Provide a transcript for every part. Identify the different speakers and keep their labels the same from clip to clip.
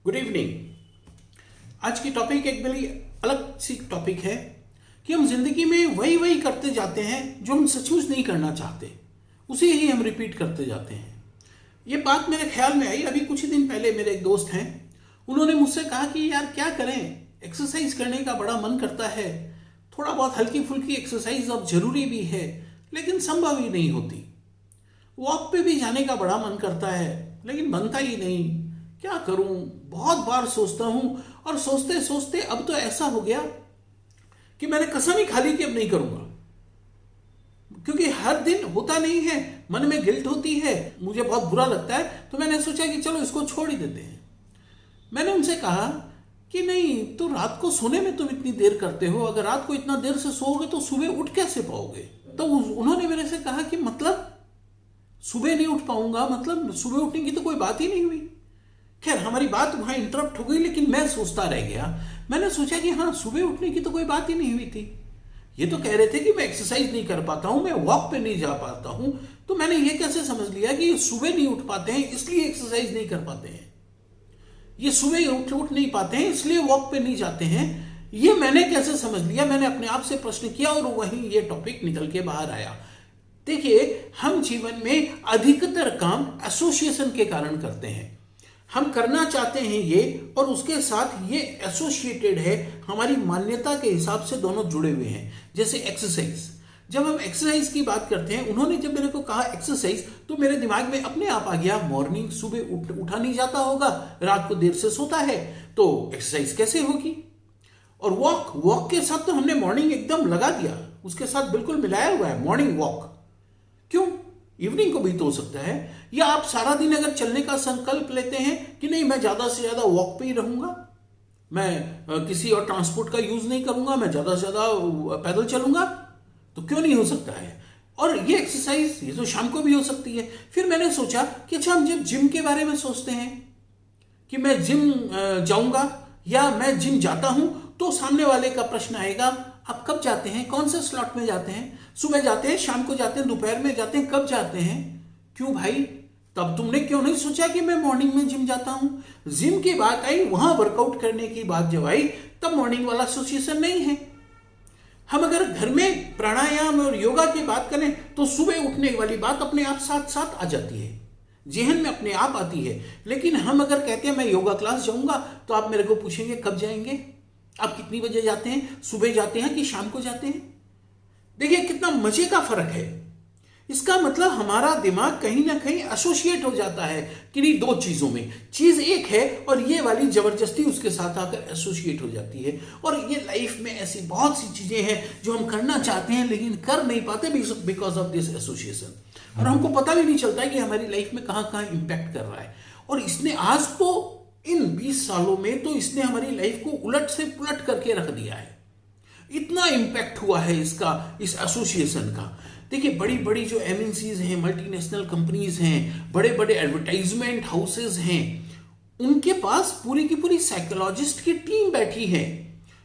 Speaker 1: Good evening. आज की topic एक बड़ी अलग सी टॉपिक है कि हम जिंदगी में वही वही करते जाते हैं जो हम सचमुच नहीं करना चाहते, उसे ही हम रिपीट करते जाते हैं। ये बात मेरे ख्याल में आई अभी कुछ ही दिन पहले। मेरे एक दोस्त हैं, उन्होंने मुझसे कहा कि यार क्या करें, एक्सरसाइज करने का बड़ा मन करता है, थोड़ा बहुत हल्की फुल्की एक्सरसाइज अब जरूरी भी है लेकिन संभव ही नहीं होती। वॉक पे भी जाने का बड़ा मन करता है लेकिन बनता ही नहीं, क्या करूं। बहुत बार सोचता हूं और सोचते सोचते अब तो ऐसा हो गया कि मैंने कसम ही खा ली कि अब नहीं करूंगा, क्योंकि हर दिन होता नहीं है, मन में गिल्ट होती है, मुझे बहुत बुरा लगता है। तो मैंने सोचा कि चलो इसको छोड़ ही देते हैं। मैंने उनसे कहा कि नहीं, तो रात को सोने में तुम इतनी देर करते हो, अगर रात को इतना देर से सोओगे तो सुबह उठ कैसे पाओगे। तो उन्होंने मेरे से कहा कि मतलब सुबह नहीं उठ पाऊंगा, मतलब सुबह उठने की तो कोई बात ही नहीं हुई। खैर, हमारी बात वहां इंटरप्ट हो गई, लेकिन मैं सोचता रह गया। मैंने सोचा कि हाँ, सुबह उठने की तो कोई बात ही नहीं हुई थी। ये तो कह रहे थे कि मैं एक्सरसाइज नहीं कर पाता हूं, मैं वॉक पे नहीं जा पाता हूं, तो मैंने ये कैसे समझ लिया कि ये सुबह नहीं उठ पाते हैं इसलिए एक्सरसाइज नहीं कर पाते हैं, ये सुबह उठ नहीं पाते हैं इसलिए वॉक पे नहीं जाते हैं। ये मैंने कैसे समझ लिया? मैंने अपने आप से प्रश्न किया और वहीं ये टॉपिक निकल के बाहर आया। देखिए, हम जीवन में अधिकतर काम एसोसिएशन के कारण करते हैं। हम करना चाहते हैं ये, और उसके साथ ये एसोसिएटेड है, हमारी मान्यता के हिसाब से दोनों जुड़े हुए हैं। जैसे एक्सरसाइज, जब हम एक्सरसाइज की बात करते हैं, उन्होंने जब मेरे को कहा एक्सरसाइज, तो मेरे दिमाग में अपने आप आ गया मॉर्निंग, सुबह उठा नहीं जाता होगा, रात को देर से सोता है, तो एक्सरसाइज कैसे होगी। और वॉक के साथ तो हमने मॉर्निंग एकदम लगा दिया, उसके साथ बिल्कुल मिलाया हुआ है मॉर्निंग वॉक। क्यों? इवनिंग को भी तो हो सकता है। या आप सारा दिन अगर चलने का संकल्प लेते हैं कि नहीं, मैं ज्यादा से ज्यादा वॉक पे ही रहूंगा, मैं किसी और ट्रांसपोर्ट का यूज नहीं करूंगा, मैं ज्यादा से ज्यादा पैदल चलूंगा, तो क्यों नहीं हो सकता है। और ये एक्सरसाइज ये तो शाम को भी हो सकती है। फिर मैंने सोचा कि अच्छा, हम जब जिम के बारे में सोचते हैं कि मैं जिम जाऊंगा या मैं जिम जाता हूं, तो सामने वाले का प्रश्न आएगा, आप कब जाते हैं, कौन से स्लॉट में जाते हैं, सुबह जाते हैं, शाम को जाते हैं, दोपहर में जाते हैं, कब जाते हैं। क्यों भाई, तब तुमने क्यों नहीं सोचा कि मैं मॉर्निंग में जिम जाता हूं। जिम की बात आई, वहां वर्कआउट करने की बात जब आई, तब मॉर्निंग वाला एसोसिएशन नहीं है। हम अगर घर में प्राणायाम और योगा की बात करें तो सुबह उठने वाली बात अपने आप साथ साथ आ जाती है, जेहन में अपने आप आती है। लेकिन हम अगर कहते हैं मैं योगा क्लास जाऊंगा, तो आप मेरे को पूछेंगे कब जाएंगे, आप कितनी बजे जाते हैं, सुबह जाते हैं कि शाम को जाते हैं। देखिए कितना मजे का फर्क है। इसका मतलब हमारा दिमाग कहीं ना कहीं एसोसिएट हो जाता है किन्हीं दो चीजों में। चीज एक है और ये वाली जबरदस्ती उसके साथ आकर एसोसिएट हो जाती है। और ये लाइफ में ऐसी बहुत सी चीजें हैं जो हम करना चाहते हैं लेकिन कर नहीं पाते बिकॉज ऑफ दिस एसोसिएशन। और हमको पता भी नहीं चलता है कि हमारी लाइफ में कहां कहां इंपैक्ट कर रहा है। और इसने आज तो इन 20 सालों में तो इसने हमारी लाइफ को उलट से पुलट करके रख दिया है। इतना इंपैक्ट हुआ है इसका, इस एसोसिएशन का। देखिए, बड़ी बड़ी जो एमएनसीज हैं, मल्टीनेशनल कंपनीज हैं, बड़े बड़े एडवर्टाइजमेंट हाउसेज हैं, उनके पास पूरी की पूरी साइकोलॉजिस्ट की टीम बैठी है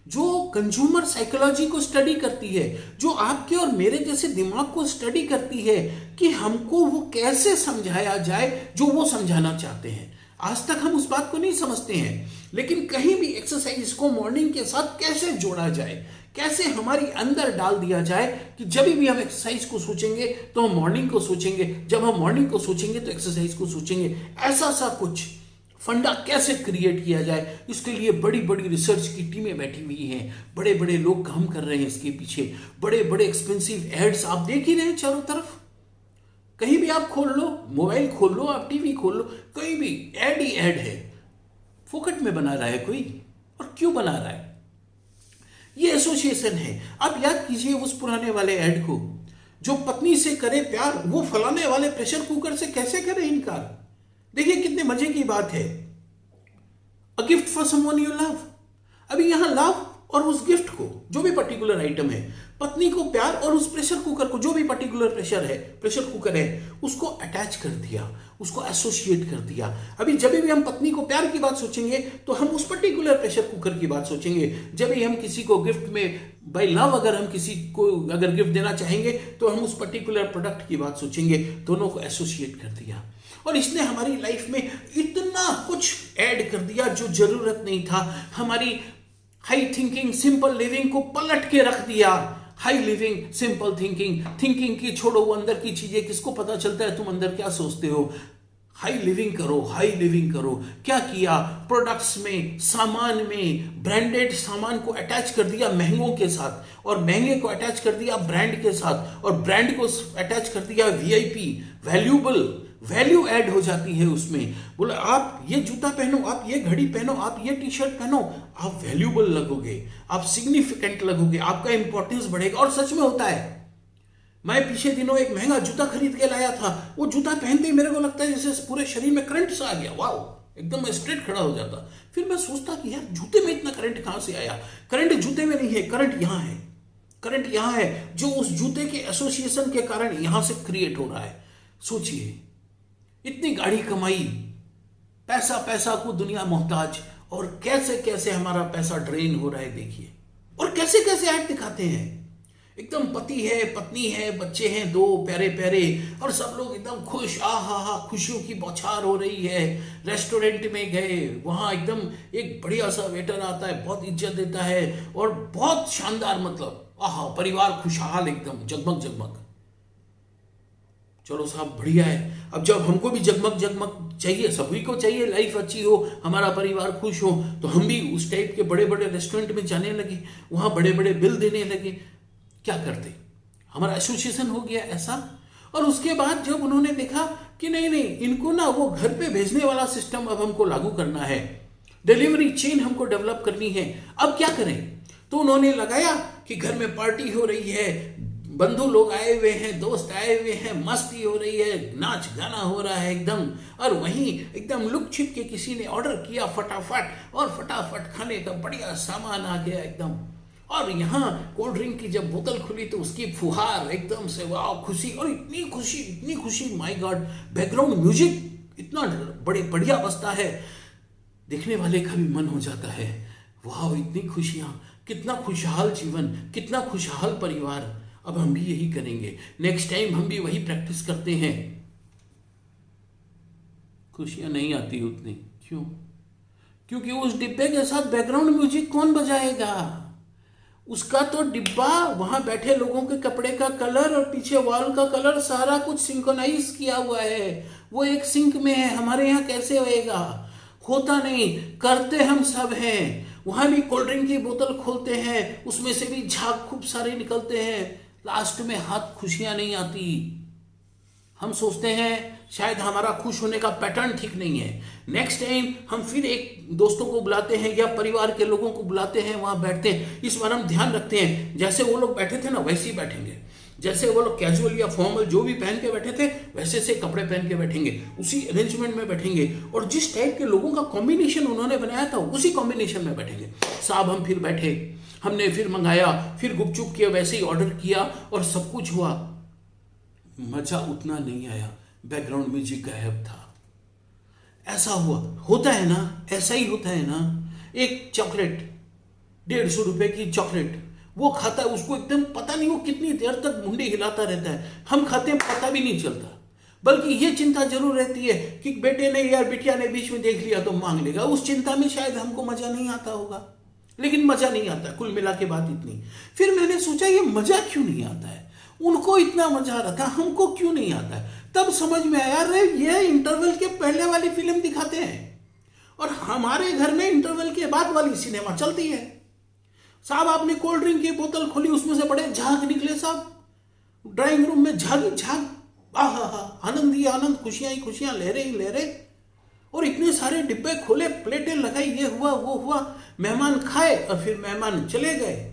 Speaker 1: जो कंज्यूमर साइकोलॉजी को स्टडी करती है, जो आपके और मेरे जैसे दिमाग को स्टडी करती है कि हमको वो कैसे समझाया जाए जो वो समझाना चाहते हैं। आज तक हम उस बात को नहीं समझते हैं, लेकिन कहीं भी एक्सरसाइज को मॉर्निंग के साथ कैसे जोड़ा जाए, कैसे हमारी अंदर डाल दिया जाए कि जब भी हम एक्सरसाइज को सोचेंगे तो हम मॉर्निंग को सोचेंगे, जब हम मॉर्निंग को सोचेंगे तो एक्सरसाइज को सोचेंगे। ऐसा सा कुछ फंडा कैसे क्रिएट किया जाए, इसके लिए बड़ी बड़ी रिसर्च की टीमें बैठी हुई हैं, बड़े बड़े लोग काम कर रहे हैं इसके पीछे। बड़े बड़े एक्सपेंसिव एड्स आप देख ही रहे हैं चारों तरफ। कहीं भी आप खोल लो, मोबाइल खोल लो, आप टीवी खोल लो, कहीं भी एड ही एड है। फोकट में बना रहा है कोई, और क्यों बना रहा है? ये एसोसिएशन है। आप याद कीजिए उस पुराने वाले एड को, जो पत्नी से करे प्यार वो फलाने वाले प्रेशर कुकर से कैसे करे इनकार। देखिए कितने मजे की बात है। A gift for someone you love. अभी यहां लव और उस गिफ्ट को, जो भी पर्टिकुलर आइटम है, पत्नी को प्यार और उस प्रेशर कुकर को, जो भी पर्टिकुलर प्रेशर कुकर है, उसको अटैच कर दिया, उसको एसोसिएट कर दिया। अभी जब भी हम पत्नी को प्यार की बात सोचेंगे तो हम उस पर्टिकुलर प्रेशर कुकर की बात सोचेंगे। जब भी हम किसी को गिफ्ट में बाय लव अगर हम किसी को अगर गिफ्ट देना चाहेंगे तो हम उस पर्टिकुलर प्रोडक्ट की बात सोचेंगे। दोनों को एसोसिएट कर दिया। और इसने हमारी लाइफ में इतना कुछ ऐड कर दिया जो जरूरत नहीं था। हमारी हाई थिंकिंग सिंपल लिविंग को पलट के रख दिया। High living simple thinking, thinking की छोड़ो, वो अंदर की चीजें किसको पता चलता है तुम अंदर क्या सोचते हो। हाई लिविंग करो, हाई लिविंग करो। क्या किया, प्रोडक्ट्स में, सामान में, ब्रांडेड सामान को अटैच कर दिया महंगों के साथ, और महंगे को अटैच कर दिया ब्रांड के साथ, और ब्रांड को अटैच कर दिया वीआईपी, वैल्यूबल, वैल्यू ऐड हो जाती है उसमें। बोला आप ये जूता पहनो, आप ये घड़ी पहनो, आप ये टी शर्ट पहनो, आप वैल्यूबल लगोगे, आप सिग्निफिकेंट लगोगे, आपका इंपॉर्टेंस बढ़ेगा। और सच में होता है। मैं पीछे दिनों एक महंगा जूता खरीद के लाया था। वो जूता पहनते ही मेरे को लगता है जैसे पूरे शरीर में करंट सा आ गया। वाओ, एकदम मैं स्ट्रेट खड़ा हो जाता। फिर मैं सोचता कि यार जूते में इतना करंट कहां से आया। करंट जूते में नहीं है, करंट यहां है। करंट यहां है जो उस जूते के एसोसिएशन के कारण यहां से क्रिएट हो रहा है। सोचिए, इतनी गाड़ी कमाई, पैसा पैसा को दुनिया मोहताज, और कैसे कैसे हमारा पैसा ड्रेन हो रहा है देखिए। और कैसे कैसे ऐड दिखाते हैं, एकदम पति है, पत्नी है, बच्चे हैं, दो प्यारे प्यारे, और सब लोग एकदम खुश, हा, खुशियों की बौछार हो रही है। रेस्टोरेंट में गए, वहां एकदम एक बढ़िया सा वेटर आता है, बहुत इज्जत देता है, और बहुत शानदार, मतलब आहा, परिवार खुशहाल, एकदम जगमग जगमग। चलो साहब, बढ़िया है। अब जब हमको भी जगमग जगमग चाहिए, सभी को चाहिए, लाइफ अच्छी हो, हमारा परिवार खुश हो, तो हम भी उस टाइप के बड़े बड़े रेस्टोरेंट में जाने लगे, वहां बड़े बड़े बिल देने लगे। क्या करते, हमारा एसोसिएशन हो गया ऐसा। और उसके बाद जब उन्होंने देखा कि नहीं नहीं, इनको ना वो घर पे भेजने वाला सिस्टम अब हमको लागू करना है, डिलीवरी चेन हमको डेवलप करनी है, अब क्या करें। तो उन्होंने लगाया कि घर में पार्टी हो रही है, बंधु लोग आए हुए हैं, दोस्त आए हुए हैं, मस्ती हो रही है, नाच गाना हो रहा है एकदम, और वहीं एकदम लुक छिप के किसी ने ऑर्डर किया फटाफट, और फटाफट खाने का बढ़िया सामान आ गया एकदम। और यहाँ कोल्ड ड्रिंक की जब बोतल खुली तो उसकी फुहार एकदम से, वाह खुशी, और इतनी खुशी, माय गॉड। बैकग्राउंड म्यूजिक इतना बड़े बढ़िया बजता है, देखने वाले का भी मन हो जाता है, वाह इतनी खुशियां, कितना खुशहाल जीवन, कितना खुशहाल परिवार। अब हम भी यही करेंगे, नेक्स्ट टाइम हम भी वही प्रैक्टिस करते हैं। खुशियां नहीं आती उतनी, क्यों? क्योंकि उस डिब्बे के साथ बैकग्राउंड म्यूजिक कौन बजाएगा? उसका तो डिब्बा, वहां बैठे लोगों के कपड़े का कलर और पीछे वॉल का कलर सारा कुछ सिंक्रोनाइज किया हुआ है, वो एक सिंक में है। हमारे यहाँ कैसे होएगा? होता नहीं, करते हम सब हैं। वहां भी कोल्ड ड्रिंक की बोतल खोलते हैं, उसमें से भी झाग खूब सारे निकलते हैं, लास्ट में हाथ खुशियां नहीं आती। हम सोचते हैं शायद हमारा खुश होने का पैटर्न ठीक नहीं है। नेक्स्ट टाइम हम फिर एक दोस्तों को बुलाते हैं या परिवार के लोगों को बुलाते हैं, वहां बैठते हैं। इस बार हम ध्यान रखते हैं, जैसे वो लोग बैठे थे ना वैसे ही बैठेंगे, जैसे वो लोग कैजुअल या फॉर्मल जो भी पहन के बैठे थे वैसे से कपड़े पहन के बैठेंगे, उसी अरेंजमेंट में बैठेंगे, और जिस टाइप के लोगों का कॉम्बिनेशन उन्होंने बनाया था उसी कॉम्बिनेशन में बैठेंगे। साहब हम फिर बैठे, हमने फिर मंगाया, फिर गुपचुप किया, वैसे ही ऑर्डर किया, और सब कुछ हुआ। मजा उतना नहीं आया, बैकग्राउंड म्यूजिक गायब था। ऐसा हुआ, होता है ना, ऐसा ही होता है ना। एक चॉकलेट, 150 रुपए की चॉकलेट, वो खाता है, उसको एकदम पता नहीं वो कितनी देर तक मुंडी हिलाता रहता है, हम खाते हैं पता भी नहीं चलता। बल्कि ये चिंता जरूर रहती है कि बेटे ने या बिटिया ने बीच में देख लिया तो मांग लेगा। उस चिंता में शायद हमको मजा नहीं आता होगा, लेकिन मजा नहीं आता। कुल मिला के बात इतनी। फिर मैंने सोचा ये मजा क्यों नहीं आता है, उनको इतना मजा आ रहा था, हमको क्यों नहीं आता है। तब समझ में आया, अरे ये इंटरवल के पहले वाली फिल्म दिखाते हैं और हमारे घर में इंटरवल के बाद वाली सिनेमा चलती है। साहब आपने कोल्ड ड्रिंक की बोतल खोली, उसमें से बड़े झाग निकले साहब, ड्राइंग रूम में झाग ही झाग, आहा आनंद ही आनंद, खुशियां ही खुशियां, लहरे ही लहरे। और इतने सारे डिब्बे खोले, प्लेटें लगाई, ये हुआ वो हुआ, मेहमान खाए और फिर मेहमान चले गए।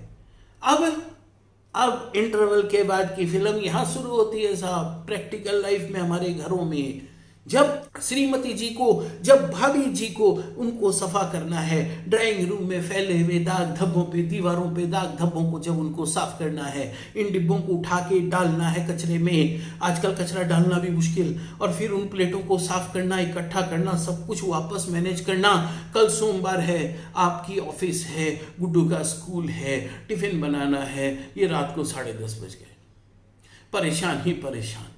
Speaker 1: अब इंटरवल के बाद की फिल्म यहां शुरू होती है साहब, प्रैक्टिकल लाइफ में हमारे घरों में। जब श्रीमती जी को, जब भाभी जी को उनको सफा करना है, ड्राइंग रूम में फैले हुए दाग धब्बों पे, दीवारों पे दाग धब्बों को जब उनको साफ करना है, इन डिब्बों को उठा के डालना है कचरे में, आजकल कचरा डालना भी मुश्किल, और फिर उन प्लेटों को साफ करना, इकट्ठा करना, सब कुछ वापस मैनेज करना। कल सोमवार है, आपकी ऑफिस है, गुड्डू का स्कूल है, टिफिन बनाना है, ये रात को 10:30 बज गए, परेशान ही परेशान।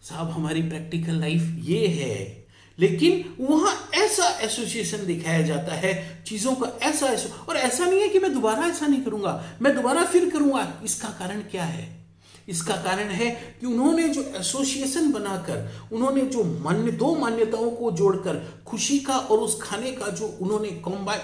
Speaker 1: साहब हमारी प्रैक्टिकल लाइफ ये है, लेकिन वहां ऐसा एसोसिएशन दिखाया जाता है, चीजों का ऐसा और ऐसा नहीं है कि मैं दोबारा ऐसा नहीं करूंगा, मैं दोबारा फिर करूंगा। इसका कारण क्या है? इसका कारण है कि उन्होंने जो एसोसिएशन बनाकर, उन्होंने जो दो मान्यताओं को जोड़कर खुशी का और उस खाने का जो उन्होंने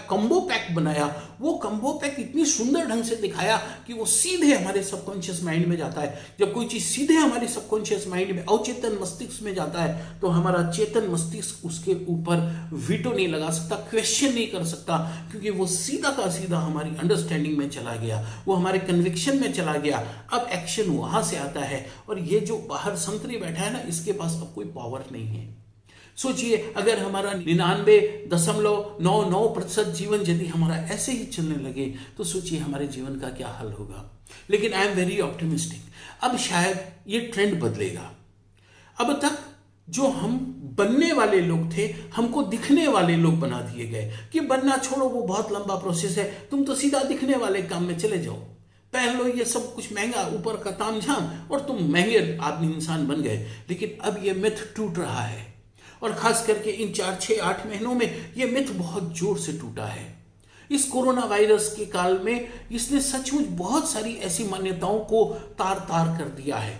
Speaker 1: कॉम्बो पैक बनाया, वो कॉम्बो पैक इतनी सुंदर ढंग से दिखाया कि वो सीधे हमारे सबकॉन्शियस माइंड में जाता है। जब कोई चीज सीधे हमारे सबकॉन्शियस माइंड में, अवचेतन मस्तिष्क में जाता है, तो हमारा चेतन मस्तिष्क उसके ऊपर वीटो नहीं लगा सकता, क्वेश्चन नहीं कर सकता, क्योंकि वो सीधा का सीधा हमारी अंडरस्टैंडिंग में चला गया, वो हमारे कन्विक्शन में चला गया। अब एक्शन वहां से आता है, और ये जो बाहर संतरी बैठा है ना, इसके पास अब कोई पावर नहीं है। सोचिए, अगर हमारा 99.99% जीवन यदि हमारा ऐसे ही चलने लगे, तो सोचिए हमारे जीवन का क्या हाल होगा। लेकिन आई एम वेरी ऑप्टिमिस्टिक, अब शायद ये ट्रेंड बदलेगा। अब तक जो हम बनने वाले लोग थे, हमको दिखने वाले लोग बना दिए गए कि बनना छोड़ो, वो बहुत लंबा प्रोसेस है, तुम तो सीधा दिखने वाले काम में चले जाओ, पहन लो ये सब कुछ महंगा, ऊपर का तामझाम, और तुम महंगे आदमी इंसान बन गए। लेकिन अब ये मिथ टूट रहा है, और खास करके इन 4, 6, 8 महीनों में ये मिथ बहुत जोर से टूटा है। इस कोरोना वायरस के काल में इसने सचमुच बहुत सारी ऐसी मान्यताओं को तार तार कर दिया है।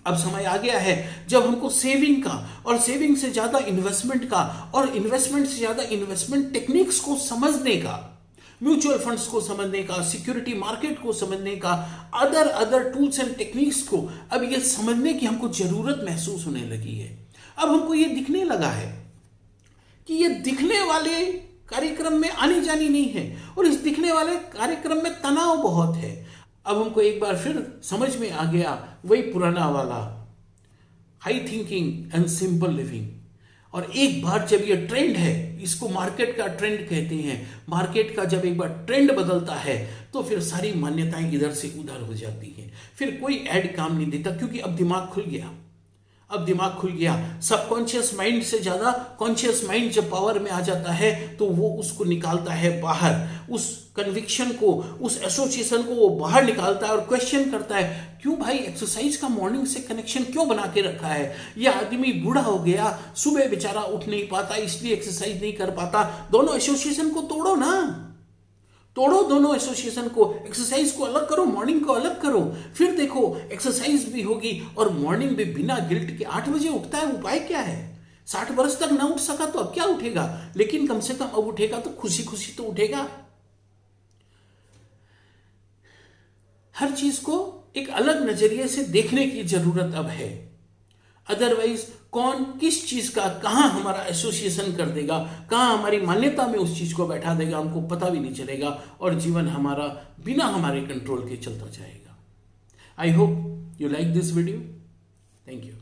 Speaker 1: अब समय आ गया है जब हमको सेविंग का, और सेविंग से ज्यादा इन्वेस्टमेंट का, और इन्वेस्टमेंट से ज्यादा इन्वेस्टमेंट टेक्निक्स को समझने का, म्यूचुअल फंड्स को समझने का, सिक्योरिटी मार्केट को समझने का, अदर टूल्स एंड टेक्निक्स को अब ये समझने की हमको जरूरत महसूस होने लगी है। अब हमको ये दिखने लगा है कि ये दिखने वाले कार्यक्रम में आनी जानी नहीं है, और इस दिखने वाले कार्यक्रम में तनाव बहुत है। अब हमको एक बार फिर समझ में आ गया वही पुराना वाला high thinking and simple living. और एक बार जब ये ट्रेंड है, इसको मार्केट का ट्रेंड कहते हैं, मार्केट का जब एक बार ट्रेंड बदलता है, तो फिर सारी मान्यताएं इधर से उधर हो जाती हैं, फिर कोई ऐड काम नहीं देता, क्योंकि अब दिमाग खुल गया। अब दिमाग खुल गया, सबकॉन्शियस माइंड से ज्यादा कॉन्शियस माइंड जब पावर में आ जाता है, तो वो उसको निकालता है बाहर, उस कन्विक्शन को, उस एसोसिएशन को वो बाहर निकालता है और क्वेश्चन करता है, क्यों भाई एक्सरसाइज का मॉर्निंग से कनेक्शन क्यों बना के रखा है? ये आदमी बूढ़ा हो गया, सुबह बेचारा उठ नहीं पाता, इसलिए एक्सरसाइज नहीं कर पाता। दोनों एसोसिएशन को तोड़ो ना, तोड़ो दोनों एसोसिएशन को, एक्सरसाइज को अलग करो, मॉर्निंग को अलग करो, फिर देखो एक्सरसाइज भी होगी और मॉर्निंग भी बिना गिल्ट के। 8 बजे उठता है, उपाय क्या है? 60 बरस तक ना उठ सका तो अब क्या उठेगा, लेकिन कम से कम अब उठेगा तो खुशी खुशी तो उठेगा। हर चीज को एक अलग नजरिए से देखने की जरूरत अब है, अदरवाइज कौन किस चीज का कहां हमारा एसोसिएशन कर देगा, कहां हमारी मान्यता में उस चीज को बैठा देगा, हमको पता भी नहीं चलेगा, और जीवन हमारा बिना हमारे कंट्रोल के चलता जाएगा। I hope you like this video. Thank you.